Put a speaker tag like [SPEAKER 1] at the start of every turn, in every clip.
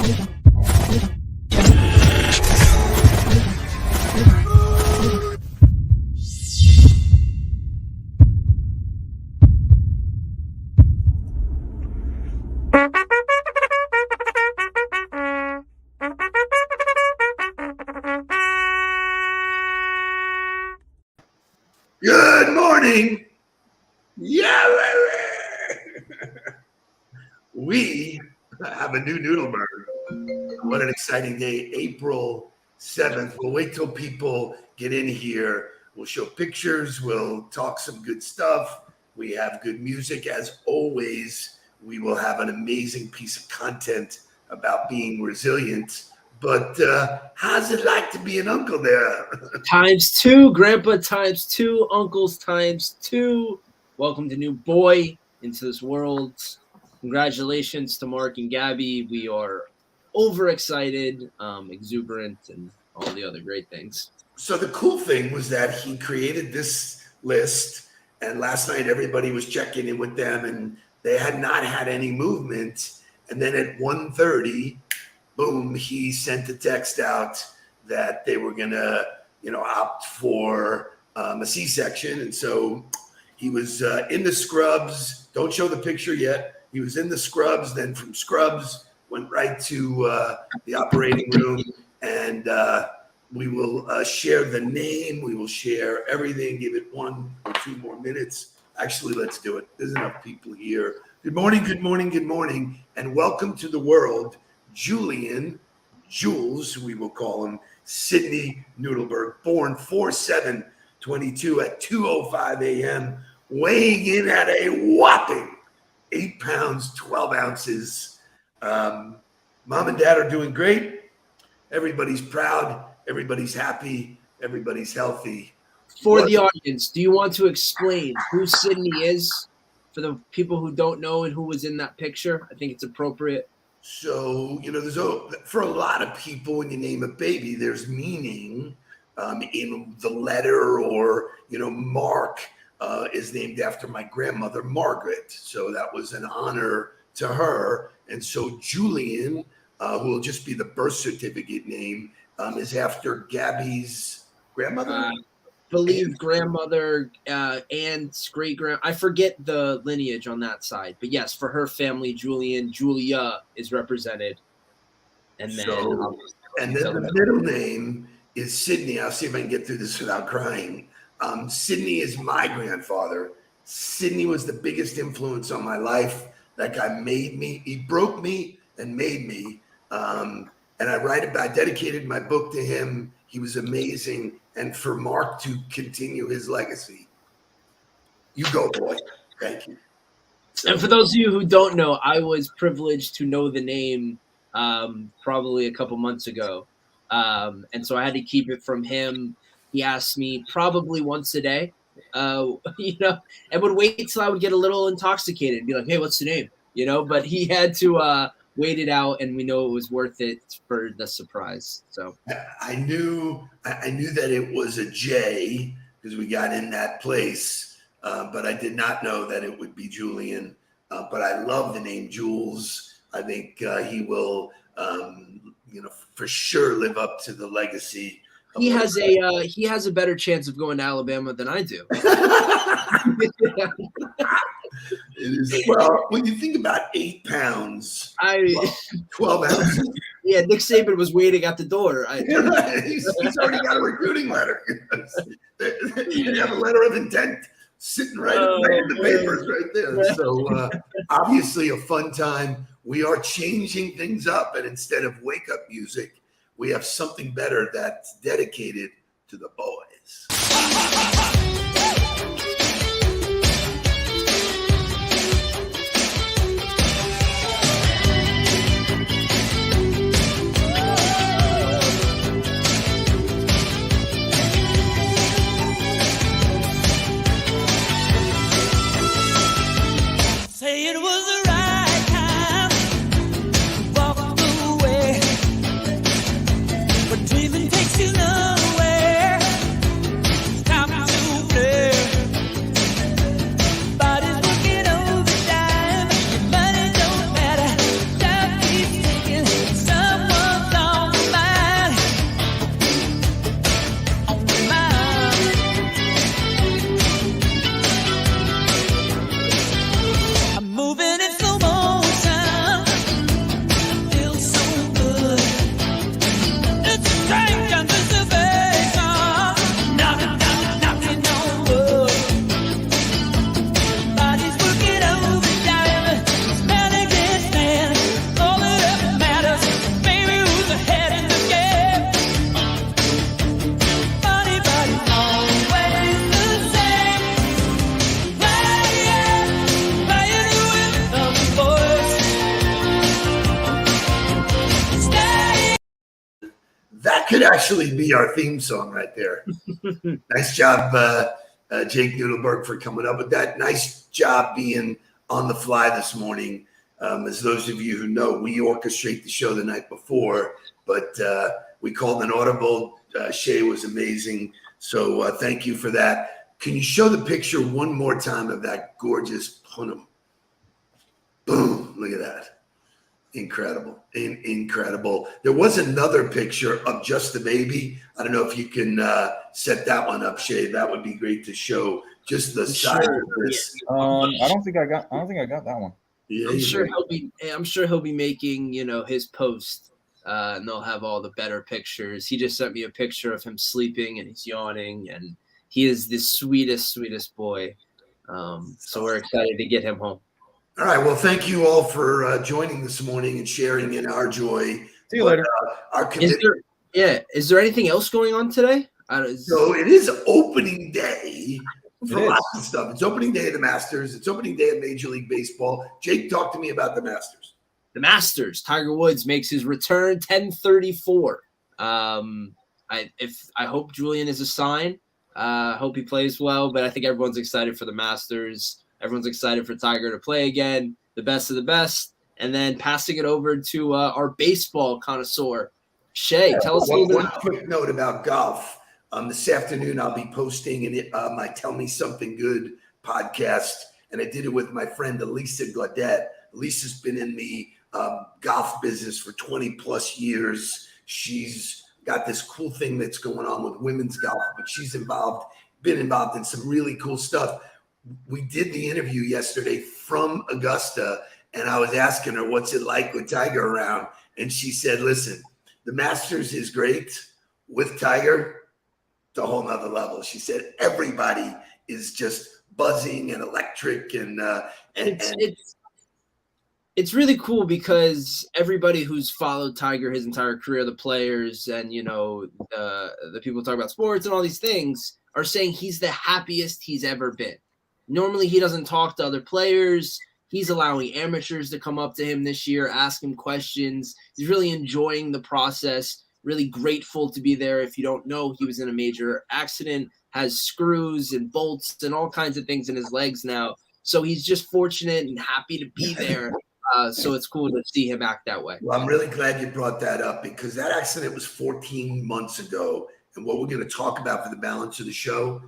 [SPEAKER 1] Good morning. Yeah, we have a new Nudelberg. What an exciting day. April 7th. We'll wait till people get in here. We'll show pictures. We'll talk some good stuff. We have good music. As always, we will have an amazing piece of content about being resilient. But how's it like to be an uncle there?
[SPEAKER 2] Times two, Grandpa times two, uncles times two. Welcome to new boy into this world. Congratulations to Mark and Gabby. We are overexcited, exuberant, and all the other great things.
[SPEAKER 1] So the cool thing was that he created this list, and last night everybody was checking in with them, and they had not had any movement. And then at 1:30, boom, he sent a text out that they were going to, opt for a C-section. And so he was in the scrubs. Don't show the picture yet. He was in the scrubs. Then from scrubs, went right to the operating room. And we will share the name. We will share everything. Give it 1 or 2 more minutes. Actually, let's do it. There's enough people here. Good morning, good morning, good morning. And welcome to the world, Julian, Jules, we will call him, Sydney Nudelberg, born 4/7/22 at 2:05 a.m., weighing in at a whopping 8 pounds, 12 ounces. Mom and dad are doing great. Everybody's proud. Everybody's happy. Everybody's healthy.
[SPEAKER 2] For the audience, do you want to explain who Sydney is for the people who don't know and who was in that picture? I think it's appropriate.
[SPEAKER 1] So, for a lot of people, when you name a baby, there's meaning in the letter, or, Mark is named after my grandmother, Margaret. So that was an honor to her. And so Julian, who will just be the birth certificate name, is after Gabby's grandmother.
[SPEAKER 2] Believe grandmother, aunt, great-grand. I forget the lineage on that side, but yes, for her family, Julia is represented. And then,
[SPEAKER 1] the middle name is Sydney. I'll see if I can get through this without crying. Sydney is my grandfather. Sydney was the biggest influence on my life. That guy made me. He broke me and made me. And I dedicated my book to him. He was amazing. And for Mark to continue his legacy. You go, boy. Thank you.
[SPEAKER 2] And for those of you who don't know, I was privileged to know the name probably a couple months ago. And so I had to keep it from him. He asked me probably once a day, and would wait till I would get a little intoxicated and be like, hey, what's the name? But he had to wait it out, and we know it was worth it for the surprise. So
[SPEAKER 1] I knew that it was a J because we got in that place, but I did not know that it would be Julian. But I love the name Jules. I think he will, for sure live up to the legacy.
[SPEAKER 2] He has a better chance of going to Alabama than I do.
[SPEAKER 1] It is, well, when you think about 8 pounds, 12 ounces.
[SPEAKER 2] Yeah, Nick Saban was waiting at the door.
[SPEAKER 1] He's already got a recruiting letter. You have a letter of intent sitting right in the papers right there. So obviously a fun time. We are changing things up, and instead of wake-up music, we have something better that's dedicated to the boys.
[SPEAKER 3] Say it was the right time to walk away, but dreaming takes you nowhere. Time to
[SPEAKER 1] That could actually be our theme song right there. Nice job, Jake Nudelberg, for coming up with that. Nice job being on the fly this morning. As those of you who know, we orchestrate the show the night before, but we called an audible. Shay was amazing. So thank you for that. Can you show the picture one more time of that gorgeous punum? Boom, look at that. Incredible, incredible. There was another picture of just the baby. I don't know if you can set that one up, Shay. That would be great to show just the size of this.
[SPEAKER 4] I don't think I got that one.
[SPEAKER 1] Yeah,
[SPEAKER 2] I'm sure he'll be making, his post, and they'll have all the better pictures. He just sent me a picture of him sleeping and he's yawning, and he is the sweetest boy. So we're excited to get him home.
[SPEAKER 1] All right. Well, thank you all for joining this morning and sharing in our joy.
[SPEAKER 4] See you later.
[SPEAKER 1] Our commitment.
[SPEAKER 2] Is there anything else going on today?
[SPEAKER 1] So it is opening day for lots of stuff. It's opening day of the Masters. It's opening day of Major League Baseball. Jake, talk to me about the Masters.
[SPEAKER 2] The Masters. Tiger Woods makes his return. 10:34. I hope Julian is a sign. I hope he plays well, but I think everyone's excited for the Masters. Everyone's excited for Tiger to play again, the best of the best. And then passing it over to our baseball connoisseur, Shay. Tell us a little bit.
[SPEAKER 1] One quick note about golf. This afternoon, I'll be posting my Tell Me Something Good podcast, and I did it with my friend Elisa Gaudet. Elisa's been in the golf business for 20 plus years. She's got this cool thing that's going on with women's golf, but she's been involved in some really cool stuff. We did the interview yesterday from Augusta, and I was asking her what's it like with Tiger around, and she said, listen, the Masters is great with Tiger. It's a whole nother level. She said everybody is just buzzing and electric, and
[SPEAKER 2] it's really cool because everybody who's followed Tiger his entire career, the players and the people who talk about sports and all these things, are saying he's the happiest he's ever been. Normally, he doesn't talk to other players. He's allowing amateurs to come up to him this year, ask him questions. He's really enjoying the process, really grateful to be there. If you don't know, he was in a major accident, has screws and bolts and all kinds of things in his legs now. So he's just fortunate and happy to be there. So it's cool to see him act that way.
[SPEAKER 1] Well, I'm really glad you brought that up because that accident was 14 months ago. And what we're going to talk about for the balance of the show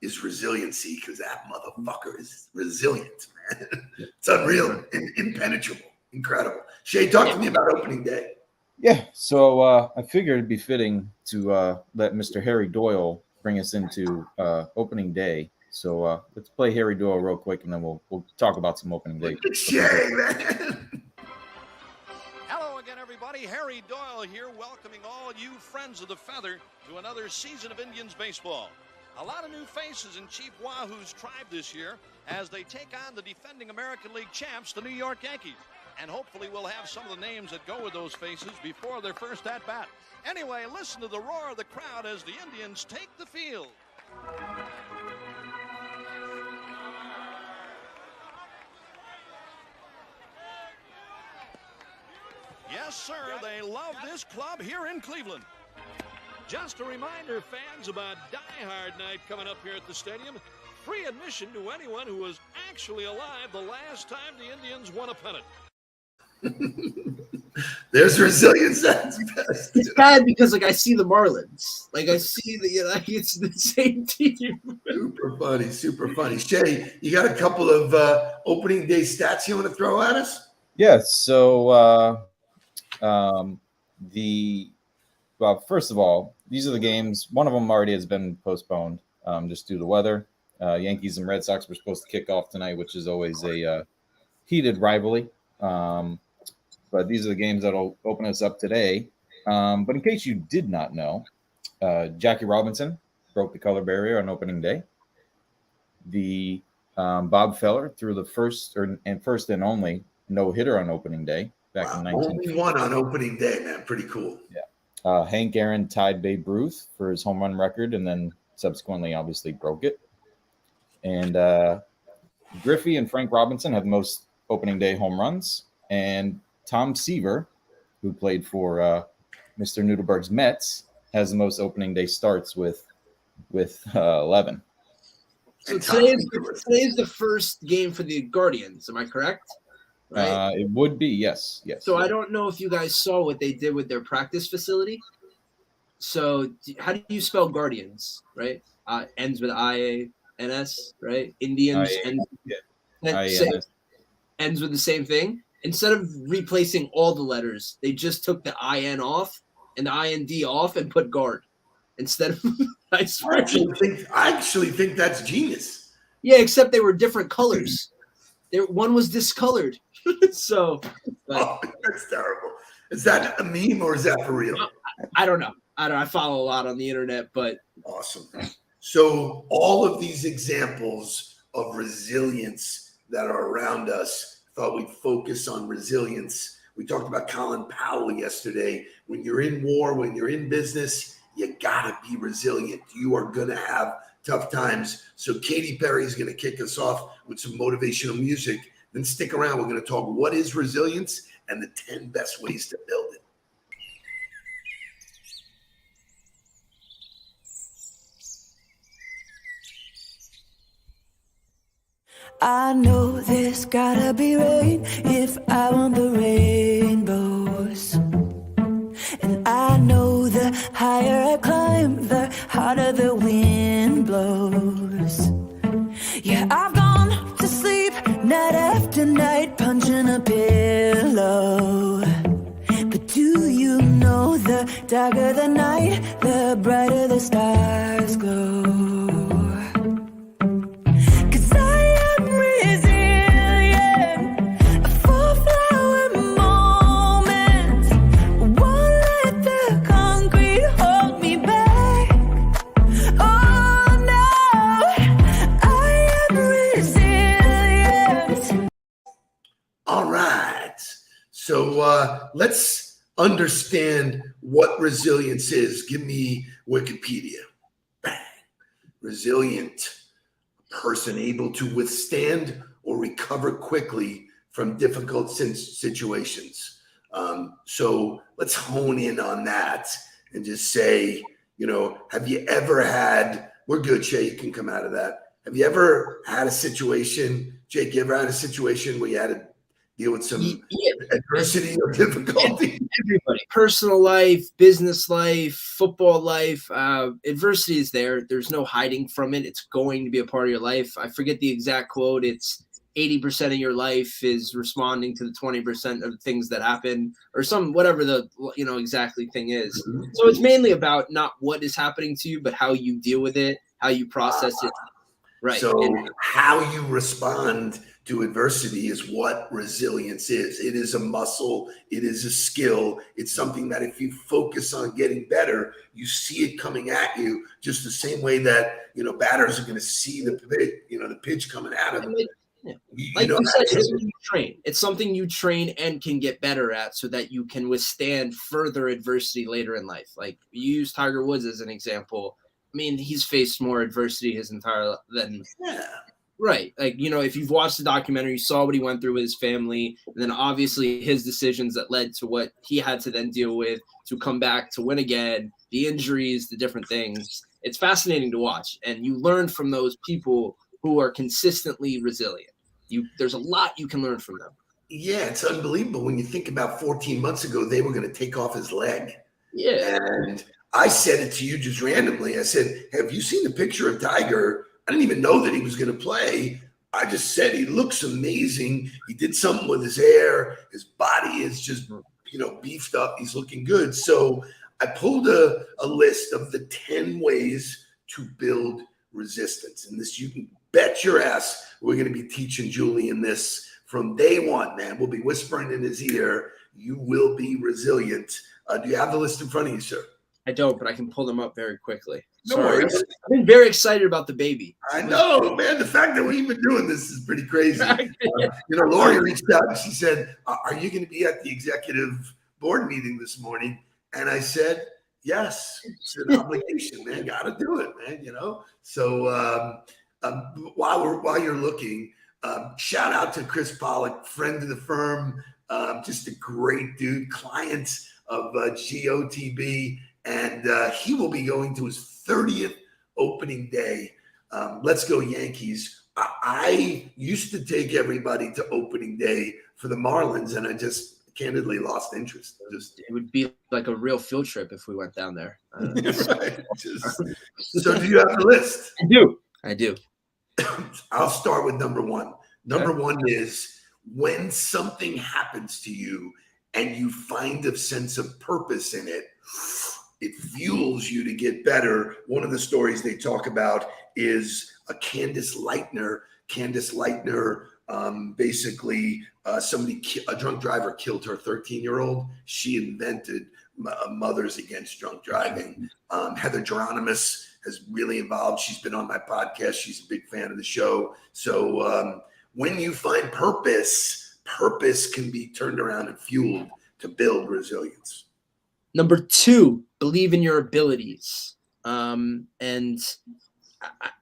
[SPEAKER 1] is resiliency, because that motherfucker is resilient, man. It's unreal and impenetrable. Incredible. Shay, talk to me about opening day.
[SPEAKER 4] Yeah, so I figured it'd be fitting to let Mr. Harry Doyle bring us into opening day. So let's play Harry Doyle real quick, and then we'll talk about some opening day.
[SPEAKER 1] Shay, man.
[SPEAKER 5] Hello again, everybody. Harry Doyle here, welcoming all you friends of the feather to another season of Indians baseball. A lot of new faces in Chief Wahoo's tribe this year as they take on the defending American League champs, the New York Yankees. And hopefully we'll have some of the names that go with those faces before their first at-bat. Anyway, listen to the roar of the crowd as the Indians take the field. Yes, sir, they love this club here in Cleveland. Just a reminder, fans, about Die Hard Night coming up here at the stadium. Free admission to anyone who was actually alive the last time the Indians won a pennant.
[SPEAKER 1] There's resilience. That's best.
[SPEAKER 2] It's bad because I see the Marlins. I see it's the same team.
[SPEAKER 1] Super funny. Shay, you got a couple of opening day stats you want to throw at us?
[SPEAKER 4] Yeah, so first of all, these are the games. One of them already has been postponed just due to weather. Yankees and Red Sox were supposed to kick off tonight, which is always a heated rivalry. But these are the games that'll open us up today. But in case you did not know, Jackie Robinson broke the color barrier on opening day. The Bob Feller threw the first and only no-hitter on opening day back in 19.
[SPEAKER 1] Only one on opening day, man. Pretty cool.
[SPEAKER 4] Yeah. Hank Aaron tied Babe Ruth for his home run record and then subsequently obviously broke it. And Griffey and Frank Robinson have the most opening day home runs. And Tom Seaver, who played for Mr. Nudelberg's Mets, has the most opening day starts with 11.
[SPEAKER 2] So today is the first game for the Guardians. Am I correct? Right.
[SPEAKER 4] It would be, yes.
[SPEAKER 2] So I don't know if you guys saw what they did with their practice facility. So how do you spell Guardians? Right. Ends with IANS. Right. Indians ends with the same thing. Instead of replacing all the letters, they just took the IN off and the IND off and put guard instead of. I
[SPEAKER 1] actually think that's genius.
[SPEAKER 2] Yeah, except they were different colors. One was discolored. So
[SPEAKER 1] that's terrible. Is that a meme or is that for real?
[SPEAKER 2] I don't know. I follow a lot on the internet, but
[SPEAKER 1] awesome. So all of these examples of resilience that are around us, thought we'd focus on resilience. We talked about Colin Powell yesterday. When you're in war, when you're in business, you gotta be resilient. You are gonna have tough times. So Katy Perry is gonna kick us off with some motivational music. Then stick around. We're gonna talk what is resilience and the 10 best ways to build it.
[SPEAKER 3] I know there's gotta be rain if I want the rainbows. And I know the higher I climb, the harder the wind blows. Yeah, I've gone to sleep night after night, punching a pillow. But do you know the darker the night, the brighter the stars glow?
[SPEAKER 1] So let's understand what resilience is. Give me Wikipedia. Bang. Resilient, a person able to withstand or recover quickly from difficult situations. So let's hone in on that and just say, have you ever had, we're good, Shay, you can come out of that. Have you ever had a situation, Jake, you ever had a situation where you had to deal with some adversity or difficulty?
[SPEAKER 2] Everybody, personal life, business life, football life, adversity is there. There's no hiding from it. It's going to be a part of your life. I forget the exact quote. It's 80% of your life is responding to the 20% of things that happen, or whatever the exactly thing is.
[SPEAKER 1] Mm-hmm.
[SPEAKER 2] So it's mainly about not what is happening to you, but how you deal with it, how you process it. Right.
[SPEAKER 1] So how you respond to adversity is what resilience is. It is a muscle. It is a skill. It's something that if you focus on getting better, you see it coming at you just the same way that, batters are going to see the pitch coming at them.
[SPEAKER 2] Like you said, it's something you train. It's something you train and can get better at so that you can withstand further adversity later in life. Like you use Tiger Woods as an example. I mean, he's faced more adversity his entire life than right. Like, if you've watched the documentary, you saw what he went through with his family, and then obviously his decisions that led to what he had to then deal with to come back to win again, the injuries, the different things. It's fascinating to watch, and you learn from those people who are consistently resilient. There's a lot you can learn from them.
[SPEAKER 1] Yeah, it's unbelievable when you think about 14 months ago, they were going to take off his leg.
[SPEAKER 2] Yeah.
[SPEAKER 1] And I said it to you just randomly. I said, have you seen the picture of Tiger? I didn't even know that he was going to play. I just said he looks amazing. He did something with his hair. His body is just, beefed up. He's looking good. So I pulled a list of the 10 ways to build resistance. And this, you can bet your ass we're going to be teaching Julian this from day one, man. We'll be whispering in his ear. You will be resilient. Do you have the list in front of you, sir?
[SPEAKER 2] I don't, but I can pull them up very quickly.
[SPEAKER 1] No worries.
[SPEAKER 2] I've been very excited about the baby.
[SPEAKER 1] I know, man. The fact that we've been doing this is pretty crazy. Lori reached out and she said, are you going to be at the executive board meeting this morning? And I said, yes, it's an obligation, man. Got to do it, man. So while you're looking, shout out to Chris Pollock, friend of the firm, just a great dude, client of GOTB. and he will be going to his 30th opening day. Let's go Yankees. I used to take everybody to opening day for the Marlins, and I just candidly lost interest.
[SPEAKER 2] It would be like a real field trip if we went down there.
[SPEAKER 1] Right. So do you have the list?
[SPEAKER 2] I do.
[SPEAKER 1] I'll start with number one. Number one is when something happens to you and you find a sense of purpose in it, it fuels you to get better. One of the stories they talk about is a Candace Lightner. Candace Lightner, basically, a drunk driver killed her 13-year-old. She invented Mothers Against Drunk Driving. Heather Geronimus has really involved. She's been on my podcast. She's a big fan of the show. So when you find purpose can be turned around and fueled to build resilience.
[SPEAKER 2] Number two, believe in your abilities. And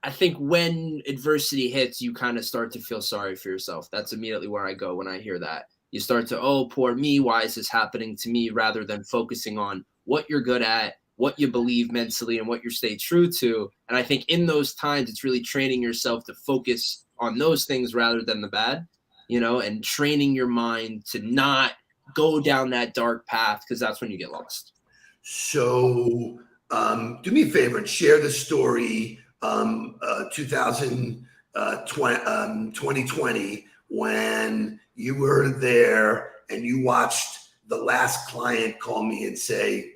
[SPEAKER 2] I think when adversity hits, you kind of start to feel sorry for yourself. That's immediately where I go when I hear that. You start to, oh, poor me, why is this happening to me? Rather than focusing on what you're good at, what you believe mentally, and what you stay true to. And I think in those times, it's really training yourself to focus on those things rather than the bad, and training your mind to not go down that dark path, because that's when you get lost.
[SPEAKER 1] So do me a favor and share the story 2020 when you were there and you watched the last client call me and say,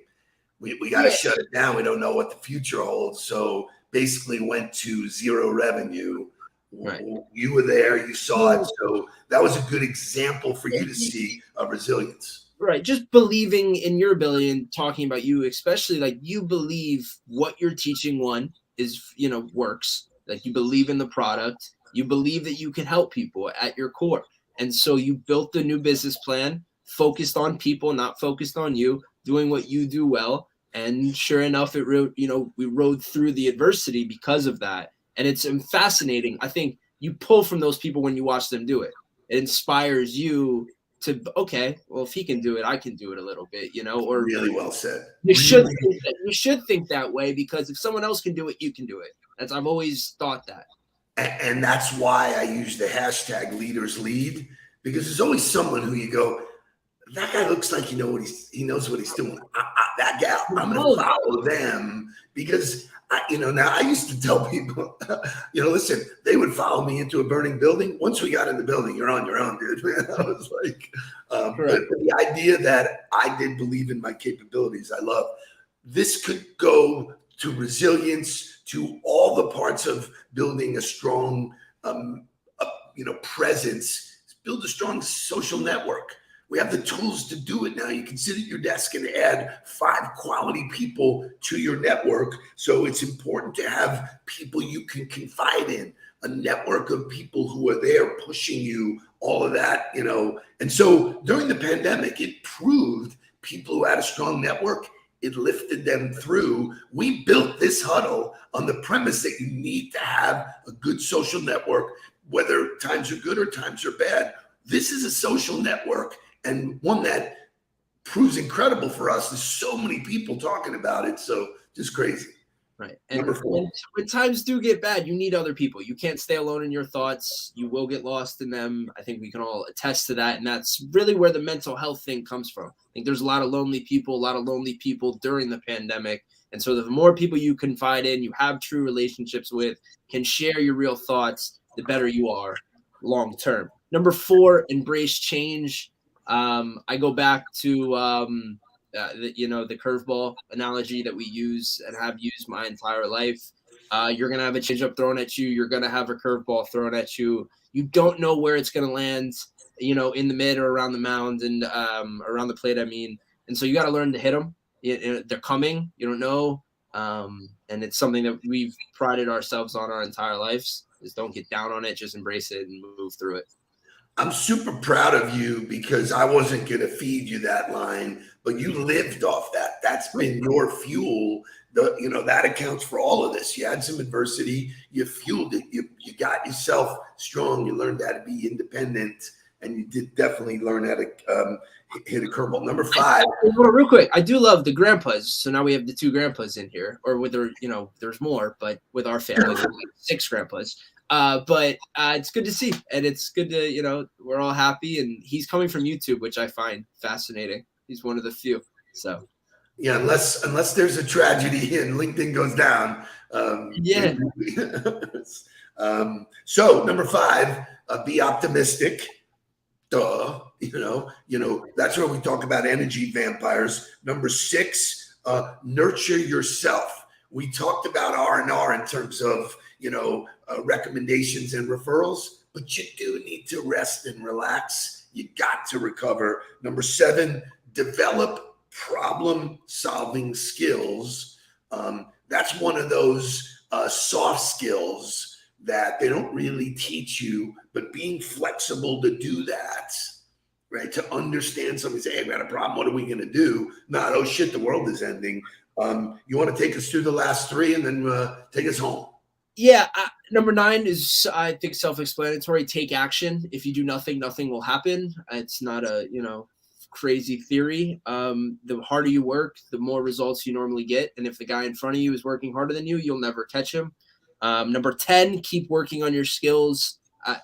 [SPEAKER 1] we got to shut it down. We don't know what the future holds. So basically went to zero revenue.
[SPEAKER 2] Right.
[SPEAKER 1] You were there, you saw it. So that was a good example for you to see of resilience.
[SPEAKER 2] Right. Just believing in your ability and talking about you, especially like you believe what you're teaching is, works. Like you believe in the product, you believe that you can help people at your core. And so you built the new business plan, focused on people, not focused on you, doing what you do well. And sure enough, we rode through the adversity because of that. And it's fascinating. I think you pull from those people when you watch them do it. It inspires you to, okay, well, if he can do it, I can do it a little bit, or
[SPEAKER 1] really well said.
[SPEAKER 2] You should think that way, because if someone else can do it, you can do it. I've always thought that.
[SPEAKER 1] And that's why I use the hashtag leaders lead, because there's always someone who you go, that guy looks like he knows what he's doing. That gal, I'm going to follow them, because now I used to tell people, listen, they would follow me into a burning building. Once we got in the building, you're on your own, dude. I was like, but the idea that I did believe in my capabilities, I love. This could go to resilience, to all the parts of building a strong, presence. Build a strong social network. We have the tools to do it now. You can sit at your desk and add 5 quality people to your network. So it's important to have people you can confide in, a network of people who are there pushing you, all of that, And so during the pandemic, it proved people who had a strong network, it lifted them through. We built this huddle on the premise that you need to have a good social network, whether times are good or times are bad. This is a social network, and one that proves incredible for us. There's so many people talking about it. So just crazy.
[SPEAKER 2] Right. And when times do get bad, you need other people. You can't stay alone in your thoughts. You will get lost in them. I think we can all attest to that. And that's really where the mental health thing comes from. I think there's a lot of lonely people during the pandemic. And so the more people you confide in, you have true relationships with, can share your real thoughts, the better you are long term. Number 4, embrace change. I go back to the curveball analogy that we use and have used my entire life. You're going to have a changeup thrown at you. You're going to have a curveball thrown at you. You don't know where it's going to land, in the mid or around the mound and around the plate, And so you got to learn to hit them. They're coming. You don't know. And it's something that we've prided ourselves on our entire lives, is don't get down on it. Just embrace it and move through it.
[SPEAKER 1] I'm super proud of you, because I wasn't going to feed you that line, but you lived off that. That's been your fuel. That accounts for all of this. You had some adversity, you fueled it, you got yourself strong, you learned how to be independent, and you did definitely learn how to hit a curveball. Number 5.
[SPEAKER 2] Real quick, I do love the grandpas. So now we have the 2 grandpas in here, or with their, there's more, but with our family, there's 6 grandpas. But it's good to see, and it's good to, we're all happy, and he's coming from YouTube, which I find fascinating. He's one of the few. So
[SPEAKER 1] yeah, unless there's a tragedy and LinkedIn goes down.
[SPEAKER 2] Yeah.
[SPEAKER 1] So number 5, be optimistic. Duh. That's where we talk about energy vampires. Number 6, nurture yourself. We talked about R&R in terms of, recommendations and referrals, but you do need to rest and relax. You got to recover. Number 7, develop problem-solving skills. That's one of those soft skills that they don't really teach you, but being flexible to do that, right? To understand something, say, hey, we got a problem. What are we going to do? Not, oh shit, the world is ending. You want to take us through the last 3 and then take us home?
[SPEAKER 2] Yeah. Number 9 is, I think, self-explanatory. Take action. If you do nothing, nothing will happen. It's not a, crazy theory. The harder you work, the more results you normally get. And if the guy in front of you is working harder than you, you'll never catch him. Number 10, keep working on your skills.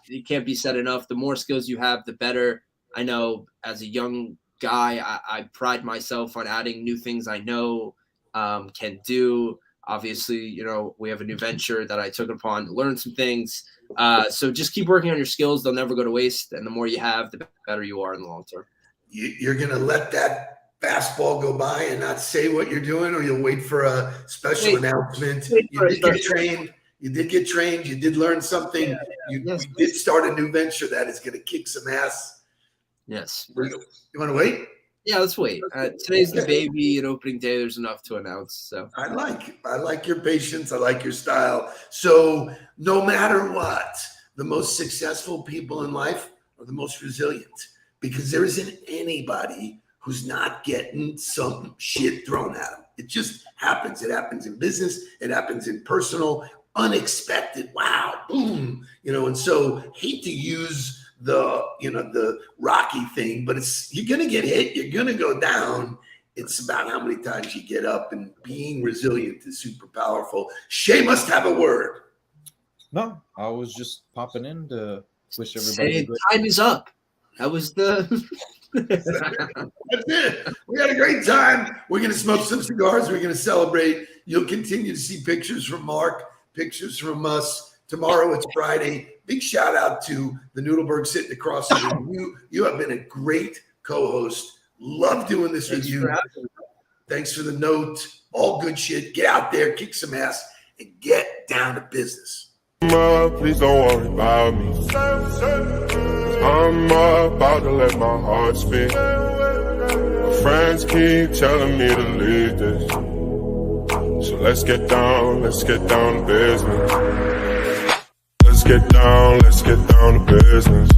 [SPEAKER 2] It can't be said enough. The more skills you have, the better. I know as a young guy, I pride myself on adding new things I know, can do. Obviously, we have a new venture that I took upon to learn some things. So just keep working on your skills. They'll never go to waste. And the more you have, the better you are in the long term.
[SPEAKER 1] You're going to let that fastball go by and not say what you're doing, or you'll wait for a special announcement. You did get trained. You did learn something.
[SPEAKER 2] Yeah.
[SPEAKER 1] You did start a new venture that is going to kick some ass.
[SPEAKER 2] Yes.
[SPEAKER 1] You want to wait?
[SPEAKER 2] Yeah, let's wait. Today's the baby and opening day. There's enough to announce. So
[SPEAKER 1] I like your patience. I like your style. So no matter what, the most successful people in life are the most resilient, because there isn't anybody who's not getting some shit thrown at them. It just happens. It happens in business. It happens in personal, unexpected. Wow, boom. And so hate to use the Rocky thing, but you're going to get hit. You're going to go down. It's about how many times you get up, and being resilient is super powerful. Shay must have a word.
[SPEAKER 4] No, I was just popping in to wish everybody
[SPEAKER 2] time is up. That was the
[SPEAKER 1] That's it. We had a great time. We're going to smoke some cigars. We're going to celebrate. You'll continue to see pictures from Mark, pictures from us. Tomorrow it's Friday. Big shout out to the Nudelberg sitting across from you. You have been a great co-host. Love doing this with you. Thanks for the note. All good shit. Get out there, kick some ass, and get down to business.
[SPEAKER 6] Please don't worry about me. I'm about to let my heart speak. My friends keep telling me to leave this. So let's get down to business. Let's get down to business.